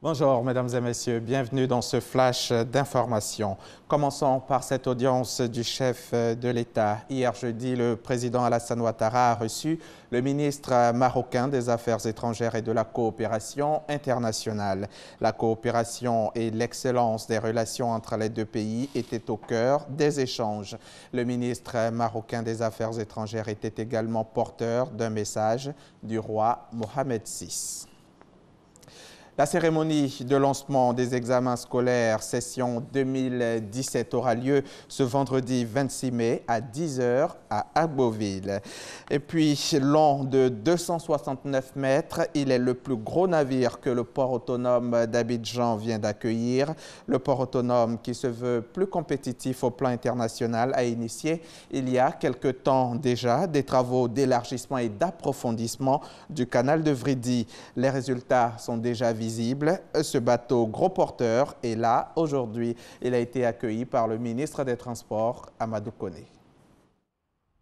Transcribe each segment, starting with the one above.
Bonjour, mesdames et messieurs. Bienvenue dans ce flash d'information. Commençons par cette audience du chef de l'État. Hier jeudi, le président Alassane Ouattara a reçu le ministre marocain des Affaires étrangères et de la coopération internationale. La coopération et l'excellence des relations entre les deux pays étaient au cœur des échanges. Le ministre marocain des Affaires étrangères était également porteur d'un message du roi Mohamed VI. La cérémonie de lancement des examens scolaires session 2017 aura lieu ce vendredi 26 mai à 10 h à Agboville. Et puis, long de 269 mètres, il est le plus gros navire que le port autonome d'Abidjan vient d'accueillir. Le port autonome, qui se veut plus compétitif au plan international, a initié il y a quelque temps déjà des travaux d'élargissement et d'approfondissement du canal de Vridi. Les résultats sont déjà visibles. Ce bateau gros porteur est là aujourd'hui. Il a été accueilli par le ministre des Transports, Amadou Koné.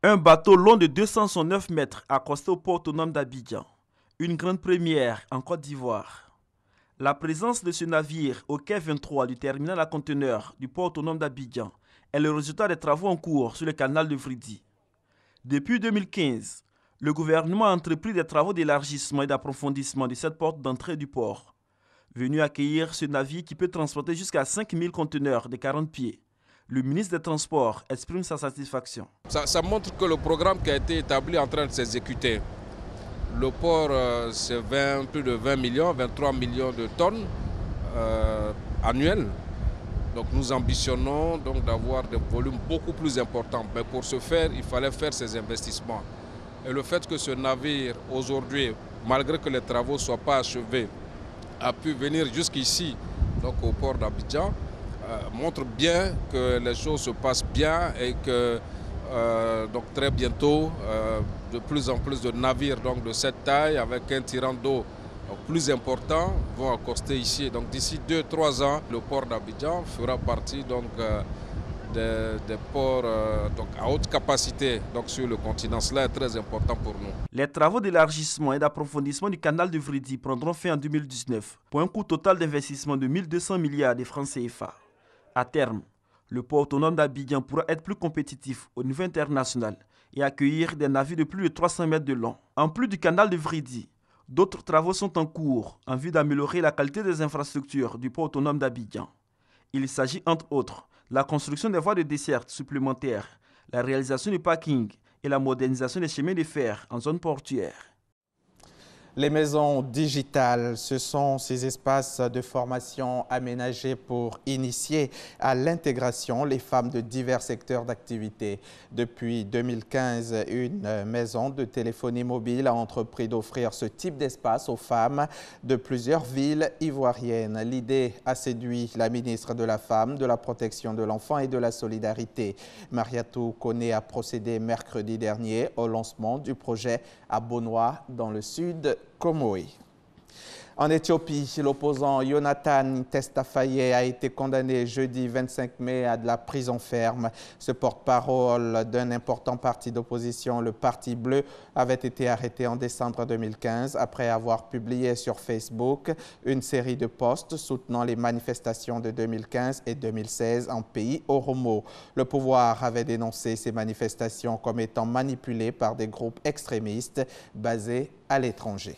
Un bateau long de 269 mètres accosté au port autonome d'Abidjan. Une grande première en Côte d'Ivoire. La présence de ce navire au quai 23 du terminal à conteneurs du port autonome d'Abidjan est le résultat des travaux en cours sur le canal de Vridi. Depuis 2015, le gouvernement a entrepris des travaux d'élargissement et d'approfondissement de cette porte d'entrée du port, venu accueillir ce navire qui peut transporter jusqu'à 5000 conteneurs de 40 pieds. Le ministre des Transports exprime sa satisfaction. Ça montre que le programme qui a été établi est en train de s'exécuter. Le port, c'est plus de 20 millions, 23 millions de tonnes annuelles. Donc nous ambitionnons d'avoir des volumes beaucoup plus importants. Mais pour ce faire, il fallait faire ces investissements. Et le fait que ce navire, aujourd'hui, malgré que les travaux ne soient pas achevés, a pu venir jusqu'ici, donc au port d'Abidjan, montre bien que les choses se passent bien et que donc très bientôt, de plus en plus de navires de cette taille, avec un tirant d'eau plus important, vont accoster ici. Donc d'ici 2-3 ans, le port d'Abidjan fera partie des ports à haute capacité sur le continent. Cela est très important pour nous. Les travaux d'élargissement et d'approfondissement du canal de Vridi prendront fin en 2019 pour un coût total d'investissement de 1200 milliards de francs CFA. À terme, le port autonome d'Abidjan pourra être plus compétitif au niveau international et accueillir des navires de plus de 300 mètres de long. En plus du canal de Vridi, d'autres travaux sont en cours en vue d'améliorer la qualité des infrastructures du port autonome d'Abidjan. Il s'agit entre autres de la construction des voies de desserte supplémentaires, la réalisation du parking et la modernisation des chemins de fer en zone portuaire. Les maisons digitales, ce sont ces espaces de formation aménagés pour initier à l'intégration les femmes de divers secteurs d'activité. Depuis 2015, une maison de téléphonie mobile a entrepris d'offrir ce type d'espace aux femmes de plusieurs villes ivoiriennes. L'idée a séduit la ministre de la Femme, de la Protection de l'Enfant et de la Solidarité. Mariatou Koné a procédé mercredi dernier au lancement du projet à Bonois dans le sud Komoé. En Éthiopie, l'opposant Jonathan Testafaye a été condamné jeudi 25 mai à de la prison ferme. Ce porte-parole d'un important parti d'opposition, le Parti bleu, avait été arrêté en décembre 2015 après avoir publié sur Facebook une série de posts soutenant les manifestations de 2015 et 2016 en pays Oromo. Le pouvoir avait dénoncé ces manifestations comme étant manipulées par des groupes extrémistes basés à l'étranger.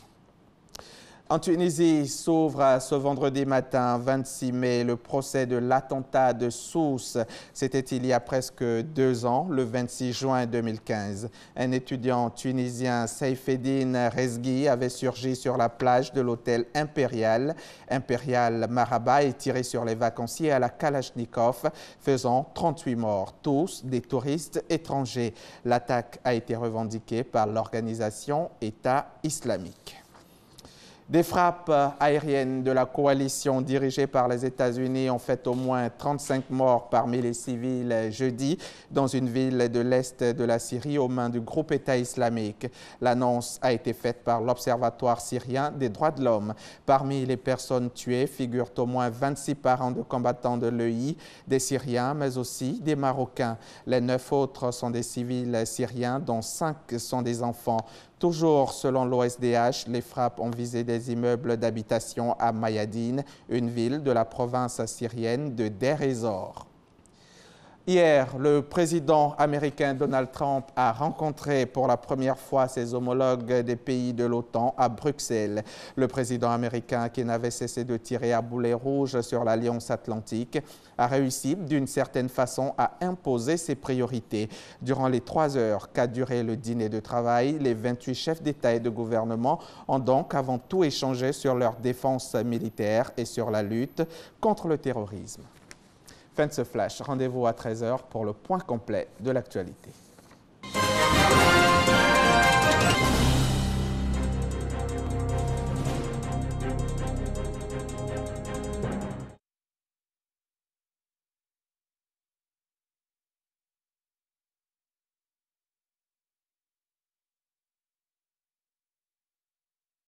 En Tunisie, s'ouvre ce vendredi matin, 26 mai, le procès de l'attentat de Sousse. C'était il y a presque 2 ans, le 26 juin 2015. Un étudiant tunisien, Saifeddine Rezghi, avait surgi sur la plage de l'hôtel Impérial Maraba et tiré sur les vacanciers à la Kalachnikov, faisant 38 morts, tous des touristes étrangers. L'attaque a été revendiquée par l'organisation État islamique. Des frappes aériennes de la coalition dirigée par les États-Unis ont fait au moins 35 morts parmi les civils jeudi dans une ville de l'est de la Syrie aux mains du groupe État islamique. L'annonce a été faite par l'Observatoire syrien des droits de l'homme. Parmi les personnes tuées figurent au moins 26 parents de combattants de l'EI, des Syriens mais aussi des Marocains. Les 9 autres sont des civils syriens dont 5 sont des enfants. Toujours selon l'OSDH, les frappes ont visé des immeubles d'habitation à Mayadine, une ville de la province syrienne de Deir ez-Zor. Hier, le président américain Donald Trump a rencontré pour la première fois ses homologues des pays de l'OTAN à Bruxelles. Le président américain, qui n'avait cessé de tirer à boulet rouge sur l'Alliance atlantique, a réussi d'une certaine façon à imposer ses priorités. Durant les 3 heures qu'a duré le dîner de travail, les 28 chefs d'État et de gouvernement ont donc avant tout échangé sur leur défense militaire et sur la lutte contre le terrorisme. Fin de ce flash. Rendez-vous à 13 h pour le point complet de l'actualité.